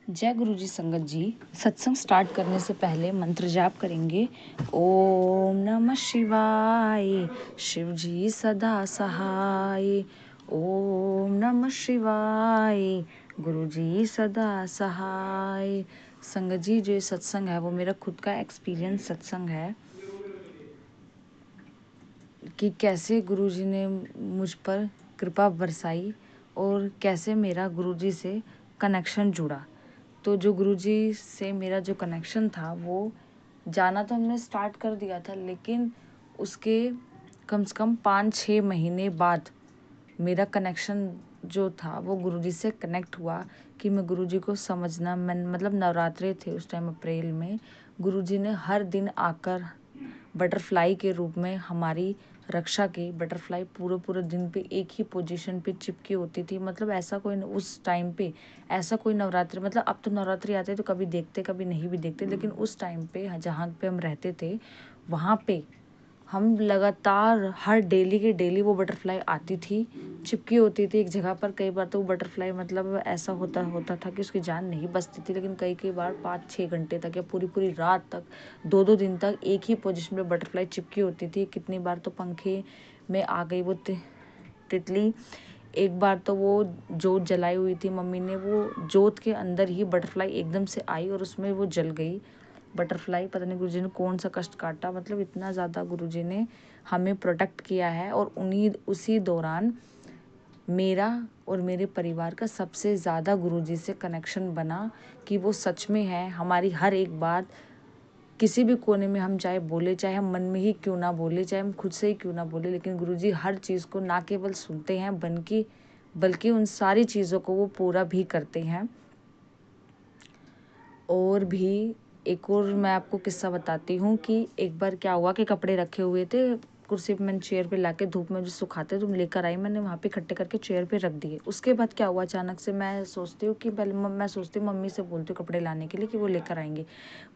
जय गुरु जी। संगत जी, सत्संग स्टार्ट करने से पहले मंत्र जाप करेंगे। ओम नमः शिवाय, शिव जी सदा सहाय। ओम नमः शिवाय, गुरु जी सदा सहाय। संगत जी, जो ये सत्संग है वो मेरा खुद का एक्सपीरियंस सत्संग है कि कैसे गुरु जी ने मुझ पर कृपा बरसाई और कैसे मेरा गुरु जी से कनेक्शन जुड़ा। तो जो गुरुजी से मेरा जो कनेक्शन था वो जाना तो हमने स्टार्ट कर दिया था, लेकिन उसके कम से कम 5-6 महीने बाद मेरा कनेक्शन जो था वो गुरुजी से कनेक्ट हुआ कि मैं गुरुजी को समझना। मैं मतलब नवरात्रे थे उस टाइम अप्रैल में। गुरुजी ने हर दिन आकर बटरफ्लाई के रूप में हमारी रक्षा की। बटरफ्लाई पूरे पूरे दिन पे एक ही पोजीशन पे चिपकी होती थी। मतलब ऐसा कोई उस टाइम पे ऐसा कोई नवरात्रि, मतलब अब तो नवरात्रि आते तो कभी देखते कभी नहीं भी देखते, लेकिन उस टाइम पे जहाँ पे हम रहते थे वहाँ पे हम लगातार हर डेली के डेली वो बटरफ्लाई आती थी, चिपकी होती थी एक जगह पर। कई बार तो वो बटरफ्लाई मतलब ऐसा होता था कि उसकी जान नहीं बचती थी, लेकिन कई बार 5-6 घंटे तक या पूरी पूरी रात तक 2-2 दिन तक एक ही पोजीशन पे बटरफ्लाई चिपकी होती थी। कितनी बार तो पंखे में आ गई वो तितली। एक बार तो वो जोत जलाई हुई थी मम्मी ने, वो जोत के अंदर ही बटरफ्लाई एकदम से आई और उसमें वो जल गई बटरफ्लाई। पता नहीं गुरुजी ने कौन सा कष्ट काटा, मतलब इतना ज़्यादा गुरुजी ने हमें प्रोटेक्ट किया है। और उसी दौरान मेरा और मेरे परिवार का सबसे ज़्यादा गुरुजी से कनेक्शन बना कि वो सच में है। हमारी हर एक बात किसी भी कोने में हम चाहे बोले, चाहे हम मन में ही क्यों ना बोले, चाहे हम खुद से ही क्यों ना बोले, लेकिन गुरुजी हर चीज़ को ना केवल सुनते हैं बल्कि उन सारी चीज़ों को वो पूरा भी करते हैं। और भी एक और मैं आपको किस्सा बताती हूँ कि एक बार क्या हुआ कि कपड़े रखे हुए थे कुर्सी पे, मैंने चेयर पे लाके धूप में जो सुखाते तुम लेकर आई, मैंने वहाँ पे इकट्ठे करके चेयर पे रख दिए। उसके बाद क्या हुआ, अचानक से मैं सोचती हूँ कि पहले मैं सोचती हूँ मम्मी से बोलती हूँ कपड़े लाने के लिए कि वो लेकर आएंगे,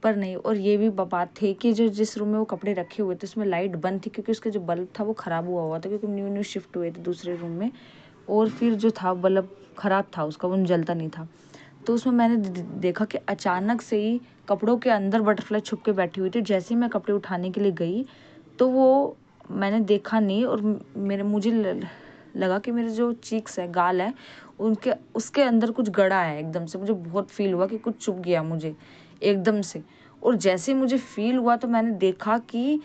पर नहीं। और ये भी बात थी कि जो जिस रूम में वो कपड़े रखे हुए थे उसमें लाइट बंद थी, क्योंकि उसका जो बल्ब था वो ख़राब हुआ था, क्योंकि न्यू शिफ्ट हुए थे दूसरे रूम में। और फिर जो था बल्ब ख़राब था उसका, वो जलता नहीं था। तो उसमें मैंने देखा कि अचानक से ही कपड़ों के अंदर बटरफ्लाई छुप के बैठी हुई थी। जैसे ही मैं कपड़े उठाने के लिए गई तो वो मैंने देखा नहीं, और मुझे लगा कि मेरे जो चीक्स है, गाल है, उसके अंदर कुछ गड़ा है। एकदम से मुझे बहुत फील हुआ कि कुछ चुभ गया मुझे एकदम से। और जैसे मुझे फील हुआ तो मैंने देखा कि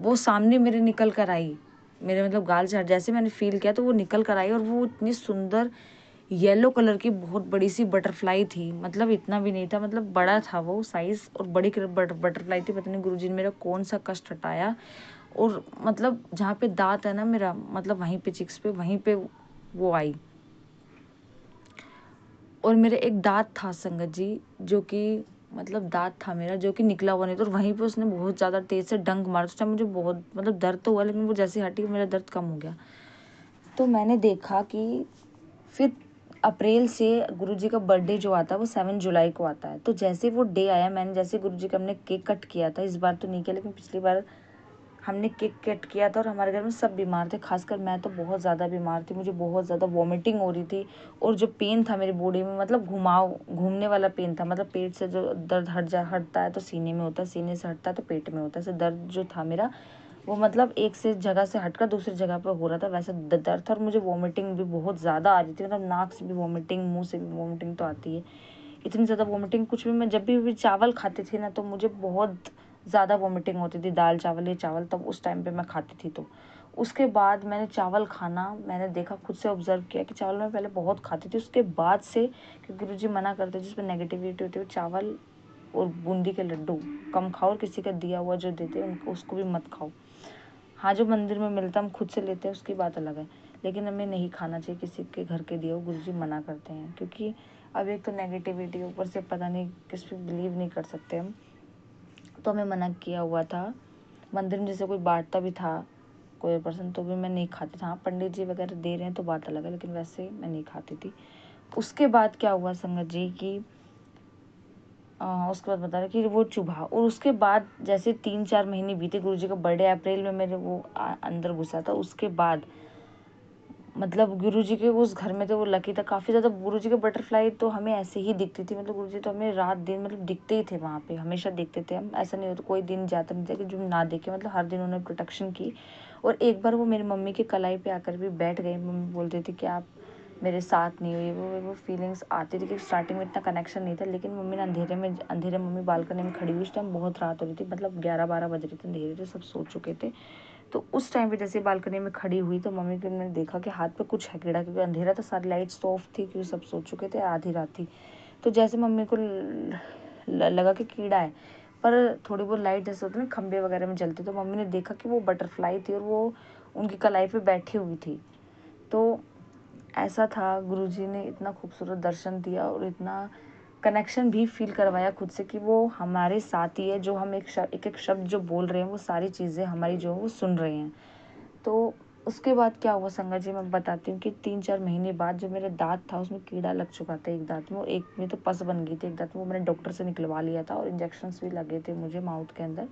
वो सामने मेरे निकल कर आई, मेरे मतलब गाल से। जैसे मैंने फील किया तो वो निकल कर आई, और वो इतनी सुंदर येलो कलर की बहुत बड़ी सी बटरफ्लाई थी। मतलब इतना भी नहीं था, मतलब बड़ा था वो साइज, और बड़ी बटरफ्लाई थी। पता नहीं गुरुजी ने मेरा कौन सा कष्ट हटाया। और मतलब जहाँ पे दांत है ना मेरा, मतलब वहीं पे चिक्स पे, वहीं पे वो आई। और मेरे एक दांत था संगत जी, जो कि मतलब दांत था मेरा जो कि निकला हुआ नहीं था, और वहीं पे उसने बहुत ज़्यादा तेज से डंक मारा। उस टाइम मुझे बहुत मतलब दर्द तो हुआ, लेकिन वो जैसे हटी मेरा दर्द कम हो गया। तो मैंने देखा कि फिर अप्रैल से गुरुजी का बर्थडे जो आता है वो 7 जुलाई को आता है। तो जैसे वो डे आया, मैंने जैसे गुरुजी का हमने केक कट किया था, इस बार तो नहीं किया लेकिन पिछली बार हमने केक कट किया था, और हमारे घर में सब बीमार थे, खासकर मैं तो बहुत ज़्यादा बीमार थी। मुझे बहुत ज़्यादा वॉमिटिंग हो रही थी, और जो पेन था मेरी बॉडी में, मतलब घूमने वाला पेन था। मतलब पेट से जो दर्द हटता है तो सीने में होता है, सीने से हटता है तो पेट में होता है। ऐसे दर्द जो था मेरा वो मतलब एक से जगह से हटकर दूसरी जगह पर हो रहा था, वैसे दर्द था। और मुझे वॉमिटिंग भी बहुत ज़्यादा आ रही थी, मतलब नाक से भी वॉमिटिंग, मुंह से भी वॉमिटिंग तो आती है। इतनी ज़्यादा वॉमिटिंग, कुछ भी मैं जब भी चावल खाती थी ना तो मुझे बहुत ज़्यादा वॉमिटिंग होती थी, दाल चावल या चावल, तब उस टाइम पे मैं खाती थी। तो उसके बाद मैंने चावल खाना, मैंने देखा, खुद से ऑब्जर्व किया कि चावल मैं पहले बहुत खाती थी, उसके बाद से, कि गुरुजी मना करते जिसमें नेगेटिविटी होती है, चावल और बूंदी के लड्डू कम खाओ, और किसी का दिया हुआ जो देते हैं उनको उसको भी मत खाओ। हाँ, जो मंदिर में मिलता है हम खुद से लेते हैं उसकी बात अलग है, लेकिन हमें नहीं खाना चाहिए किसी के घर के दिए हुए, गुरुजी मना करते हैं। क्योंकि अब एक तो नेगेटिविटी, ऊपर से पता नहीं किस पे बिलीव नहीं कर सकते हम, तो हमें मना किया हुआ था। मंदिर में जैसे कोई बांटता भी था कोई पर्सन, तो भी मैं नहीं खाती था। हाँ, पंडित जी वगैरह दे रहे हैं तो बात अलग है, लेकिन वैसे मैं नहीं खाती थी। उसके बाद क्या हुआ संगत जी की, उसके बाद बता रहे कि वो चुभा, और उसके बाद जैसे 3-4 महीने बीते, गुरुजी का बर्थडे अप्रैल में मेरे वो अंदर घुसा था। उसके बाद मतलब गुरुजी के उस घर में तो वो लकी था काफ़ी ज़्यादा। गुरुजी के बटरफ्लाई तो हमें ऐसे ही दिखती थी, मतलब गुरुजी तो हमें रात दिन मतलब दिखते ही थे वहाँ पे, हमेशा दिखते थे हम। ऐसा नहीं होता कोई दिन जाता नहीं था कि जो ना देखे, मतलब हर दिन उन्होंने प्रोटेक्शन की। और एक बार वो मेरी मम्मी की कलाई पे आकर भी बैठ गई। मम्मी बोलती थी कि आप मेरे साथ नहीं हुई। वो फीलिंग्स आती थी कि स्टार्टिंग में इतना कनेक्शन नहीं था, लेकिन मम्मी ने अंधेरे मम्मी बालकनी में खड़ी हुई, उस टाइम बहुत रात हो रही थी, मतलब 11-12 बज रहे थे, अंधेरे थे, सब सो चुके थे। तो उस टाइम पे जैसे बालकनी में खड़ी हुई तो मम्मी को मैंने देखा कि हाथ पे कुछ है कीड़ा, क्योंकि अंधेरा था, सारी लाइट्स तो ऑफ थी क्योंकि सब सो चुके थे, आधी रात थी। तो जैसे मम्मी को लगा कि कीड़ा है, पर थोड़ी बहुत लाइट जैसे होती है ना खंबे वगैरह में जलती, तो मम्मी ने देखा कि वो बटरफ्लाई थी और वो उनकी कलाई पे बैठी हुई थी। तो ऐसा था, गुरुजी ने इतना खूबसूरत दर्शन दिया और इतना कनेक्शन भी फील करवाया खुद से कि वो हमारे साथ ही है। जो हम एक एक शब्द जो बोल रहे हैं वो सारी चीज़ें हमारी जो है वो सुन रहे हैं। तो उसके बाद क्या हुआ संगत जी, मैं बताती हूँ कि 3-4 महीने बाद जो मेरा दाँत था उसमें कीड़ा लग चुका था एक दाँत में, और एक में तो पस बन गई थी एक दाँत में। वो मैंने डॉक्टर से निकलवा लिया था और इंजेक्शंस भी लगे थे मुझे माउथ के अंदर।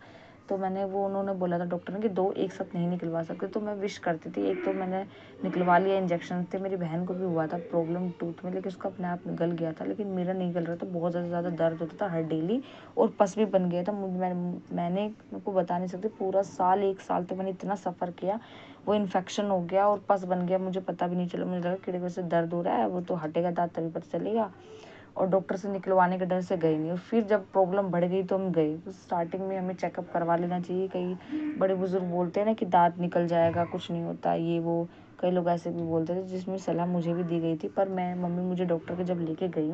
तो मैंने वो उन्होंने बोला था डॉक्टर ने कि 2 एक साथ नहीं निकलवा सकते। तो मैं विश करती थी, एक तो मैंने निकलवा लिया, इंजेक्शन थे। मेरी बहन को भी हुआ था प्रॉब्लम टूथ में, लेकिन उसका अपने आप निकल गया था, लेकिन मेरा नहीं निकल रहा था। बहुत ज़्यादा दर्द होता था हर डेली, और पस भी बन गया था। मैंने आपको बता नहीं सकती, पूरा साल 1 साल तक मैंने इतना सफ़र किया। वो इन्फेक्शन हो गया और पस बन गया, मुझे पता भी नहीं चला। मुझे लगा कीड़े की वजह से दर्द हो रहा है, वो तो हटेगा दाँत तभी पता चलेगा। और डॉक्टर से निकलवाने के डर से गई नहीं। और फिर जब प्रॉब्लम बढ़ गई तो हम गए। तो स्टार्टिंग में हमें चेकअप करवा लेना चाहिए। कई बड़े बुजुर्ग बोलते हैं ना कि दांत निकल जाएगा, कुछ नहीं होता, ये वो कई लोग ऐसे भी बोलते थे, जिसमें सलाह मुझे भी दी गई थी। पर मैं मम्मी मुझे डॉक्टर के जब लेके गई,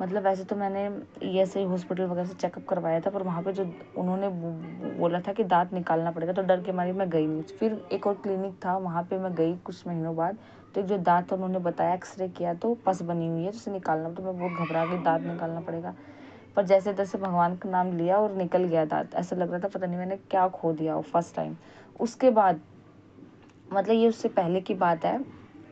मतलब वैसे तो मैंने ईएसआई हॉस्पिटल वगैरह से चेकअप करवाया था, पर वहाँ पे जो उन्होंने बोला था कि दांत निकालना पड़ेगा, तो डर के मारे मैं गई नहीं। फिर एक और क्लिनिक था, वहाँ पे मैं गई कुछ महीनों बाद। तो एक जो दांत उन्होंने बताया, एक्सरे किया तो पस बनी हुई है, तो उसे निकालना। तो मैं बहुत घबरा गई, दांत निकालना पड़ेगा। पर जैसे तैसे भगवान का नाम लिया और निकल गया दांत। ऐसा लग रहा था पता नहीं मैंने क्या खो दिया हो फर्स्ट टाइम। उसके बाद मतलब ये उससे पहले की बात है,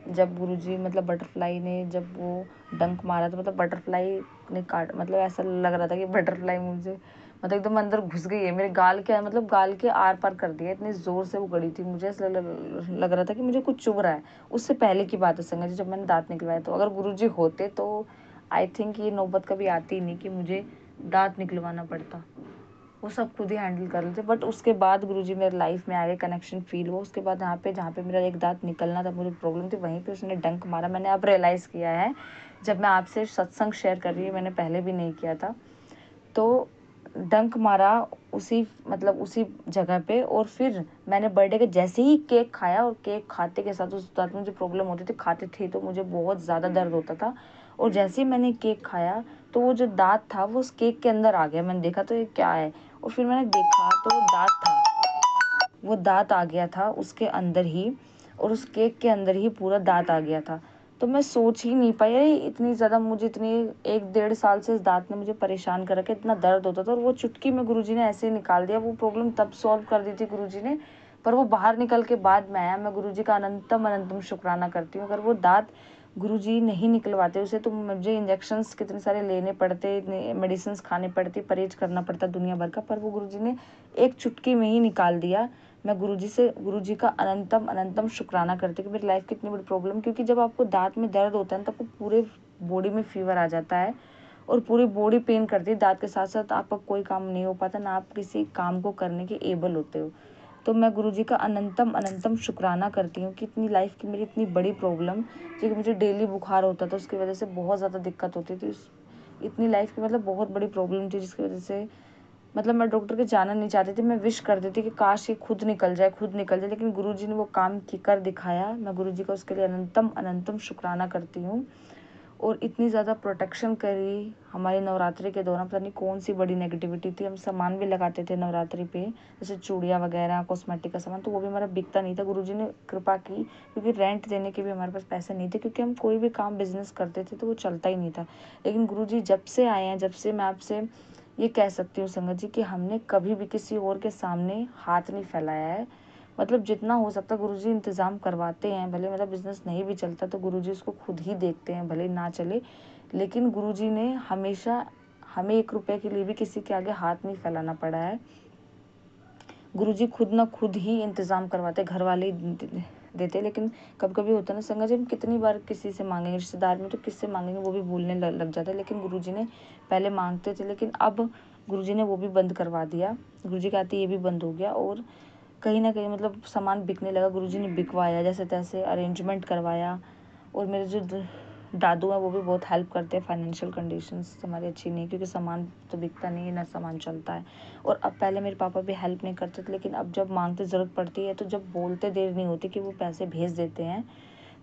जब गुरुजी मतलब बटरफ्लाई ने जब वो डंक मारा, तो मतलब बटरफ्लाई ने काट, मतलब ऐसा लग रहा था कि बटरफ्लाई मुझे मतलब एकदम अंदर घुस गई है मेरे गाल के, मतलब गाल के आर पार कर दिया, इतनी ज़ोर से वो गड़ी थी। मुझे ऐसा लग रहा था कि मुझे कुछ चुभ रहा है। उससे पहले की बात है संगत जी, जब मैंने दांत निकलवाए। तो अगर गुरुजी होते तो आई थिंक ये नौबत कभी आती ही नहीं कि मुझे दांत निकलवाना पड़ता। वो सब खुद ही हैंडल कर लेते। बट उसके बाद गुरुजी मेरे लाइफ में आ गए, कनेक्शन फील हुआ। उसके बाद यहाँ पे जहाँ पे मेरा एक दांत निकलना था, मुझे प्रॉब्लम थी, वहीं पे उसने डंक मारा। मैंने अब रियलाइज़ किया है जब मैं आपसे सत्संग शेयर कर रही हूँ, मैंने पहले भी नहीं किया था। तो डंक मारा उसी मतलब उसी जगह पे। और फिर मैंने बर्थडे के जैसे ही केक खाया, और केक खाते के साथ उस दांत में मुझे प्रॉब्लम होती थी, खाते थे तो मुझे बहुत ज़्यादा दर्द होता था। और जैसे ही मैंने केक खाया तो वो जो दांत था वो उस केक के अंदर आ गया। मैंने देखा तो ये क्या है, और फिर मैंने देखा तो वो दांत था, वो दांत आ गया था उसके अंदर ही, और उस केक के अंदर ही पूरा दांत आ गया था। तो मैं सोच ही नहीं पाई, अरे इतनी ज़्यादा मुझे इतनी 1-1.5 साल से इस दांत ने मुझे परेशान कर रखा, इतना दर्द होता था। और वो चुटकी में गुरुजी ने ऐसे ही निकाल दिया। वो प्रॉब्लम तब सॉल्व कर दी थी गुरुजी ने, पर वो बाहर निकल के बाद में आया। मैं गुरुजी का अनंतम अनंतम शुक्राना करती हूँ। अगर वो दांत गुरुजी नहीं निकलवाते उसे, तो मुझे इंजेक्शंस कितने सारे लेने पड़ते, मेडिसिन खाने पड़ती, परहेज करना पड़ता दुनिया भर का। पर वो गुरुजी ने एक चुटकी में ही निकाल दिया। मैं गुरुजी का अनंतम अनंतम शुक्राना करती हूँ कि मेरी लाइफ की इतनी बड़ी प्रॉब्लम, क्योंकि जब आपको दांत में दर्द होता है ना, तो आपको पूरे बॉडी में फीवर आ जाता है और पूरी बॉडी पेन करती है। दांत के साथ साथ आपका कोई काम नहीं हो पाता, ना आप किसी काम को करने के एबल होते हो। तो मैं गुरुजी का अनंतम अनंतम शुक्राना करती हूँ कि इतनी लाइफ की मेरी इतनी बड़ी प्रॉब्लम, जो कि मुझे डेली बुखार होता था, उसकी वजह से बहुत ज़्यादा दिक्कत होती थी। इतनी लाइफ की मतलब बहुत बड़ी प्रॉब्लम थी, जिसकी वजह से मतलब मैं डॉक्टर के जाना नहीं चाहती थी। मैं विश करती थी कि काश ये खुद निकल जाए, लेकिन गुरुजी ने वो काम कर दिखाया। मैं गुरुजी का उसके लिए अनंतम अनंतम शुक्राना करती हूँ। और इतनी ज़्यादा प्रोटेक्शन करी हमारे नवरात्रि के दौरान, पता नहीं कौन सी बड़ी नेगेटिविटी थी। हम सामान भी लगाते थे नवरात्रि पे, जैसे चूड़ियाँ वगैरह, कॉस्मेटिक का सामान, तो वो भी हमारा बिकता नहीं था। गुरुजी ने कृपा की, क्योंकि रेंट देने के भी हमारे पास पैसे नहीं थे, क्योंकि हम कोई भी काम बिजनेस करते थे तो वो चलता ही नहीं था। लेकिन गुरुजी जब से आए हैं, जब से मैं आपसे ये कह सकती हूँ संगत जी कि हमने कभी भी किसी और के सामने हाथ नहीं फैलाया है। मतलब जितना हो सकता है गुरुजी इंतज़ाम करवाते हैं, भले मेरा बिजनेस नहीं भी चलता तो गुरुजी उसको खुद ही देखते हैं, भले ना चले। लेकिन गुरुजी ने हमेशा हमें 1 रुपये के लिए भी किसी के आगे हाथ नहीं फैलाना पड़ा है। गुरुजी खुद ही इंतज़ाम करवाते, घर वाले देते, लेकिन कभी कभी होता है ना संगत जी, हम कितनी बार किसी से मांगेंगे, रिश्तेदार में तो किससे मांगेंगे वो भी भूलने लग जाता है। लेकिन गुरुजी ने पहले मांगते थे, लेकिन अब गुरुजी ने वो भी बंद करवा दिया। गुरुजी कहते ये भी बंद हो गया, और कहीं ना कहीं मतलब सामान बिकने लगा। गुरुजी ने बिकवाया, जैसे तैसे अरेंजमेंट करवाया। और मेरे जो दादू हैं वो भी बहुत हेल्प करते हैं। फाइनेंशियल कंडीशंस हमारी अच्छी नहीं, क्योंकि सामान तो बिकता नहीं है, ना सामान चलता है। और अब पहले मेरे पापा भी हेल्प नहीं करते थे, लेकिन अब जब मांगते ज़रूरत पड़ती है तो जब बोलते देर नहीं होती कि वो पैसे भेज देते हैं,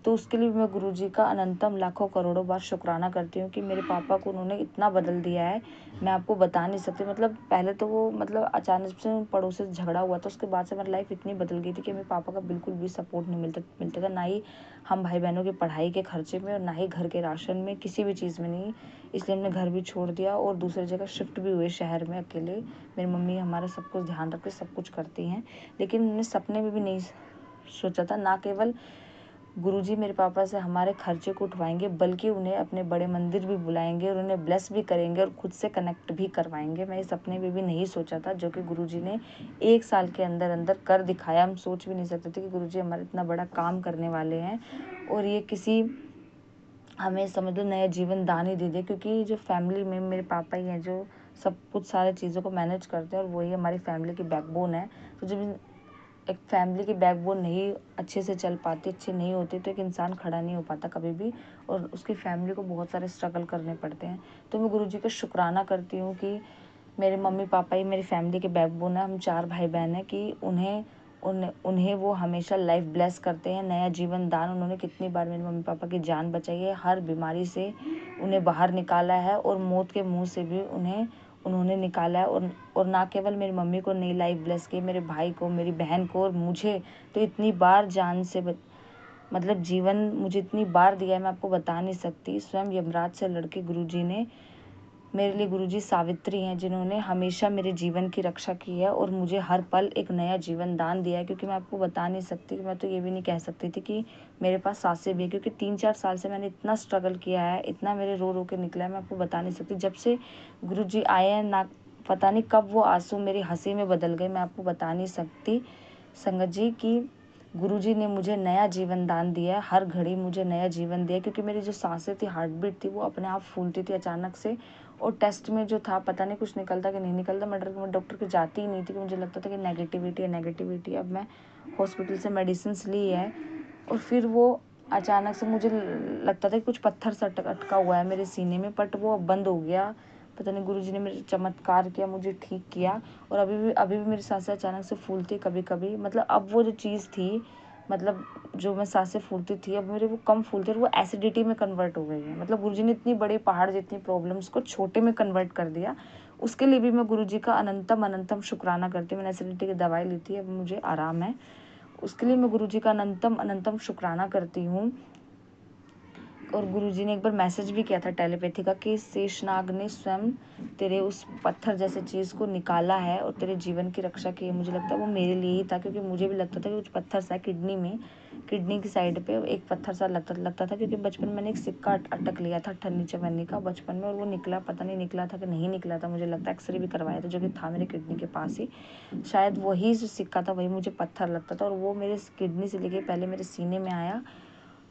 तो उसके लिए मैं गुरुजी का अनंतम लाखों करोड़ों बार शुक्राना करती हूँ कि मेरे पापा को उन्होंने इतना बदल दिया है, मैं आपको बता नहीं सकती। मतलब पहले तो वो मतलब अचानक से पड़ोसी से झगड़ा हुआ था, उसके बाद से मेरी लाइफ इतनी बदल गई थी कि मेरे पापा का बिल्कुल भी सपोर्ट नहीं मिलता था, ना ही हम भाई बहनों की पढ़ाई के खर्चे में, और ना ही घर के राशन में, किसी भी चीज़ में नहीं। इसलिए हमने घर भी छोड़ दिया और दूसरी जगह शिफ्ट भी हुए शहर में अकेले। मेरी मम्मी हमारा सब कुछ ध्यान रख के सब कुछ करती हैं, लेकिन मैंने सपने में भी नहीं सोचा था, ना केवल गुरुजी मेरे पापा से हमारे खर्चे को उठवाएंगे, बल्कि उन्हें अपने बड़े मंदिर भी बुलाएंगे और उन्हें ब्लेस भी करेंगे और खुद से कनेक्ट भी करवाएंगे। मैं इस सपने में भी नहीं सोचा था, जो कि गुरुजी ने 1 साल के अंदर अंदर कर दिखाया। हम सोच भी नहीं सकते थे कि गुरुजी हमारे इतना बड़ा काम करने वाले हैं, और ये किसी हमें समझ लो नया जीवन दान ही दे दिया। क्योंकि जो फैमिली में मेरे पापा ही हैं जो सब कुछ सारे चीज़ों को मैनेज करते हैं, और वही हमारी फैमिली की बैकबोन है। तो जब एक फैमिली की बैकबोन नहीं अच्छे से चल पाती, अच्छी नहीं होती, तो एक इंसान खड़ा नहीं हो पाता कभी भी, और उसकी फैमिली को बहुत सारे स्ट्रगल करने पड़ते हैं। तो मैं गुरुजी का शुक्राना करती हूँ कि मेरे मम्मी पापा ही मेरी फैमिली के बैकबोन है। हम 4 भाई बहन हैं कि उन्हें वो हमेशा लाइफ ब्लेस करते हैं, नया जीवन दान। उन्होंने कितनी बार मेरे मम्मी पापा की जान बचाई है, हर बीमारी से उन्हें बाहर निकाला है, और मौत के मुंह से भी उन्होंने निकाला है। और ना केवल मेरी मम्मी को नई लाइफ ब्लेस की, मेरे भाई को, मेरी बहन को, और मुझे तो इतनी बार जान से मतलब जीवन मुझे इतनी बार दिया है, मैं आपको बता नहीं सकती। स्वयं यमराज से लड़के गुरुजी ने मेरे लिए, गुरुजी सावित्री हैं जिन्होंने हमेशा मेरे जीवन की रक्षा की है, और मुझे हर पल एक नया जीवन दान दिया है। क्योंकि मैं आपको बता नहीं सकती, मैं तो ये भी नहीं कह सकती थी कि मेरे पास सासें भी है, क्योंकि 3-4 साल से मैंने इतना स्ट्रगल किया है, इतना मेरे रो रो के निकला है, मैं आपको बता नहीं सकती। जब से गुरुजी आए हैं ना, पता नहीं कब वो आंसू मेरी हंसी में बदल गए, मैं आपको बता नहीं सकती संगत जी कि गुरुजी ने मुझे नया जीवन दान दिया है। हर घड़ी मुझे नया जीवन दिया, क्योंकि मेरी जो सांसें थी, हार्ट बीट थी, वो अपने आप फूलती थी अचानक से। और टेस्ट में जो था पता नहीं कुछ निकलता कि नहीं निकलता, मैं डॉक्टर के जाती ही नहीं थी, कि मुझे लगता था कि नेगेटिविटी है, नेगेटिविटी। अब मैं हॉस्पिटल से मेडिसिन ली है, और फिर वो अचानक से मुझे लगता था कि कुछ पत्थर सा अटका हुआ है मेरे सीने में, बट वो बंद हो गया। पता नहीं गुरुजी ने मेरे चमत्कार किया, मुझे ठीक किया। और अभी भी मेरी सांसें अचानक से फूलती कभी कभी। मतलब अब वो जो चीज़ थी, मतलब जो मैं सांसें फूलती थी, अब मेरे वो कम फूलती है, और वो एसिडिटी में कन्वर्ट हो गई है। मतलब गुरुजी ने इतनी बड़ी पहाड़ जितनी प्रॉब्लम्स को छोटे में कन्वर्ट कर दिया। उसके लिए भी मैं गुरुजी का अनंतम अनंतम शुक्राना करती हूँ। मैंने एसिडिटी की दवाई ली थी, अब मुझे आराम है। उसके लिए मैं गुरुजी का अनंतम अनंतम शुक्राना करती हूँ। और गुरुजी ने एक बार मैसेज भी किया था टेलीपैथी का, कि शेषनाग ने स्वयं तेरे उस पत्थर जैसे चीज़ को निकाला है और तेरे जीवन की रक्षा की है। मुझे लगता है वो मेरे लिए ही था, क्योंकि मुझे भी लगता था कि कुछ पत्थर सा किडनी की साइड पे एक पत्थर सा लगता था। क्योंकि बचपन में मैंने एक सिक्का अटक लिया था ठन्नी चवन्नी का बचपन में, और वो निकला, पता नहीं निकला था कि नहीं निकला था, मुझे लगता है एक्सरे भी करवाया था, जो कि था मेरे किडनी के पास ही। शायद वही जो सिक्का था वही मुझे पत्थर लगता था, और वो मेरे किडनी से लेके पहले मेरे सीने में आया।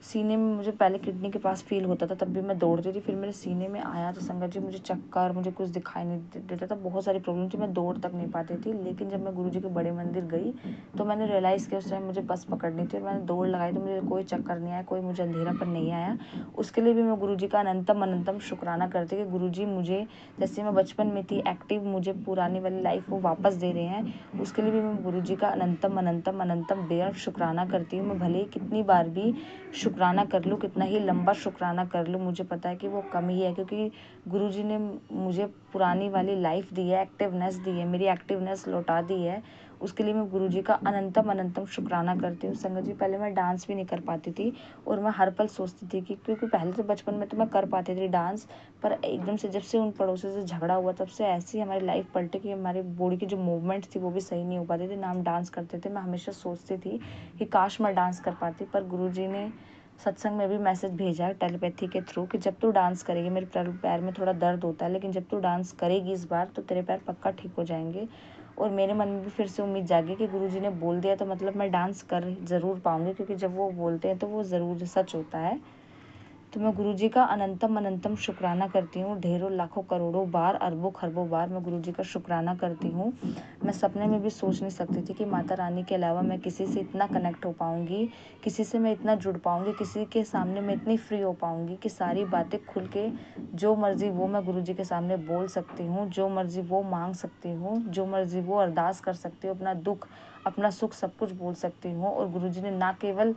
सीने में मुझे पहले किडनी के पास फील होता था, तब भी मैं दौड़ती थी। फिर मेरे सीने में आया तो संगत जी मुझे चक्कर, मुझे कुछ दिखाई नहीं देता था, बहुत सारी प्रॉब्लम थी, मैं दौड़ तक नहीं पाती थी। लेकिन जब मैं गुरुजी के बड़े मंदिर गई तो मैंने रियलाइज़ किया उस टाइम मुझे बस पकड़नी थी, और मैंने दौड़ लगाई तो मुझे कोई चक्कर नहीं आया, कोई मुझे अंधेरापन नहीं आया। उसके लिए भी मैं गुरुजी का अनंतम अनंतम शुक्राना करती कि गुरुजी मुझे, जैसे मैं बचपन में थी एक्टिव, मुझे पुरानी वाली लाइफ वो वापस दे रहे हैं। उसके लिए भी मैं गुरुजी का अनंतम अनंतम अनंतम बेहद शुक्राना करती हूँ। मैं भले ही कितनी बार भी शुक्राना कर लूँ, कितना ही लंबा शुक्राना कर लूँ, मुझे पता है कि वो कम ही है। क्योंकि गुरुजी ने मुझे पुरानी वाली लाइफ दी है, एक्टिवनेस दी है, मेरी एक्टिवनेस लौटा दी है। उसके लिए मैं गुरुजी का अनंतम अनंतम शुक्राना करती हूँ। संगत जी पहले मैं डांस भी नहीं कर पाती थी, और मैं हर पल सोचती थी कि, क्योंकि पहले तो बचपन में तो मैं कर पाती थी डांस, पर एकदम से जब से उन पड़ोसियों से झगड़ा हुआ तब से ऐसी हमारी लाइफ पलटी कि हमारी बॉडी की जो मूवमेंट थी वो भी सही नहीं हो पाती थी, ना हम डांस करते थे। मैं हमेशा सोचती थी कि काश मैं डांस कर पाती, पर गुरुजी ने सत्संग में भी मैसेज भेजा है टेलीपैथी के थ्रू कि जब तू डांस करेगी, मेरे पैर में थोड़ा दर्द होता है, लेकिन जब तू डांस करेगी इस बार तो तेरे पैर पक्का ठीक हो जाएंगे। और मेरे मन में भी फिर से उम्मीद जागी कि गुरुजी ने बोल दिया तो मतलब मैं डांस कर ज़रूर पाऊँगी, क्योंकि जब वो बोलते हैं तो वो ज़रूर सच होता है। तो मैं गुरुजी का अनंतम अनंतम शुक्राना करती हूँ। ढेरों लाखों करोड़ों बार, अरबों खरबों बार मैं गुरुजी का शुक्राना करती हूँ। मैं सपने में भी सोच नहीं सकती थी कि माता रानी के अलावा मैं किसी से इतना कनेक्ट हो पाऊँगी, किसी से मैं इतना जुड़ पाऊँगी, किसी के सामने मैं इतनी फ्री हो पाऊँगी कि सारी बातें खुल के जो मर्ज़ी वो मैं गुरुजी के सामने बोल सकती हूँ, जो मर्ज़ी वो मांग सकती हूँ, जो मर्ज़ी वो अरदास कर सकती हूँ, अपना दुख, अपना सुख सब कुछ बोल सकती हूँ। और गुरुजी ने ना केवल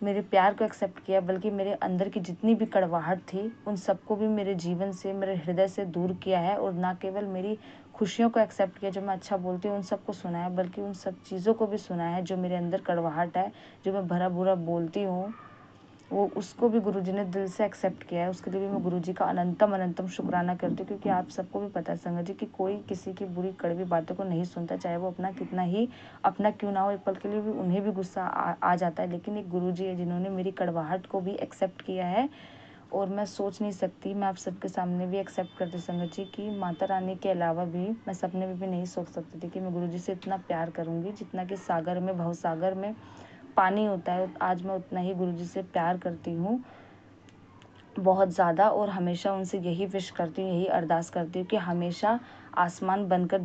मेरे प्यार को एक्सेप्ट किया, बल्कि मेरे अंदर की जितनी भी कड़वाहट थी उन सबको भी मेरे जीवन से, मेरे हृदय से दूर किया है। और ना केवल मेरी खुशियों को एक्सेप्ट किया, जो मैं अच्छा बोलती हूँ उन सबको सुना है, बल्कि उन सब चीज़ों को भी सुना है जो मेरे अंदर कड़वाहट है, जो मैं भरा बुरा बोलती हूँ, वो उसको भी गुरुजी ने दिल से एक्सेप्ट किया है। उसके लिए भी मैं गुरुजी का अनंतम अनंतम शुक्राना करती हूँ, क्योंकि आप सबको भी पता है संगत जी कि कोई किसी की बुरी कड़वी बातों को नहीं सुनता, चाहे वो अपना कितना ही अपना क्यों ना हो। एक पल के लिए भी उन्हें भी गुस्सा आ जाता है, लेकिन एक गुरुजी है जिन्होंने मेरी कड़वाहट को भी एक्सेप्ट किया है। और मैं सोच नहीं सकती, मैं आप सबके सामने भी एक्सेप्ट करती संगत जी कि माता रानी के अलावा भी मैं सपने में भी नहीं सोच सकती थी कि मैं गुरुजी से इतना प्यार करूँगी, जितना कि सागर में, भवसागर में पानी होता है, आज मैं उतना ही गुरुजी से प्यार करती हूँ, बहुत ज़्यादा। और हमेशा उनसे यही विश करती हूँ, यही अरदास करती हूँ कि हमेशा आसमान बनकर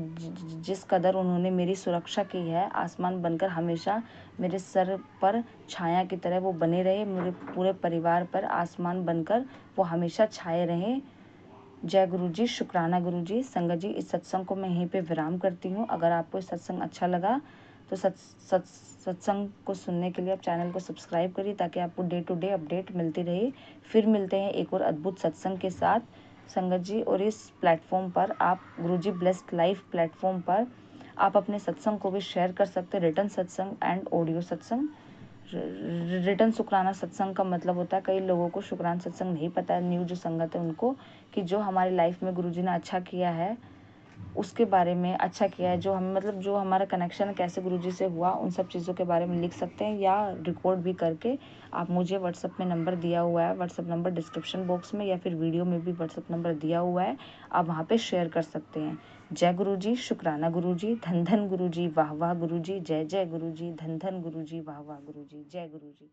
जिस कदर उन्होंने मेरी सुरक्षा की है, आसमान बनकर हमेशा मेरे सर पर छाया की तरह वो बने रहे, मेरे पूरे परिवार पर आसमान बनकर वो हमेशा छाए रहें। जय गुरुजी, शुक्राना गुरुजी। संगत जी, इस सत्संग को मैं यहीं पे विराम करती हूँ। अगर आपको इस सत्संग अच्छा लगा तो सत्संग को सुनने के लिए आप चैनल को सब्सक्राइब करिए, ताकि आपको डे टू डे अपडेट मिलती रहे। फिर मिलते हैं एक और अद्भुत सत्संग के साथ संगत जी। और इस प्लेटफॉर्म पर आप गुरुजी ब्लेस्ड लाइफ प्लेटफॉर्म पर आप अपने सत्संग को भी शेयर कर सकते हैं, रिटर्न सत्संग एंड ऑडियो सत्संग। रिटर्न शुक्राना सत्संग का मतलब होता है, कई लोगों को शुक्राना सत्संग नहीं पता है, न्यू जो संगत है उनको, कि जो हमारी लाइफ में गुरुजी ने अच्छा किया है उसके बारे में, अच्छा किया है जो हम मतलब जो हमारा कनेक्शन कैसे गुरुजी से हुआ, उन सब चीज़ों के बारे में लिख सकते हैं, या रिकॉर्ड भी करके आप मुझे व्हाट्सएप में नंबर दिया हुआ है, व्हाट्सएप नंबर डिस्क्रिप्शन बॉक्स में या फिर वीडियो में भी व्हाट्सएप नंबर दिया हुआ है, आप वहाँ पे शेयर कर सकते हैं। जय गुरुजी, शुक्राना गुरुजी, धन धन गुरुजी, वाह वाह गुरुजी, जय जय गुरुजी, धन धन गुरुजी, वाह वाह गुरुजी, जय गुरुजी।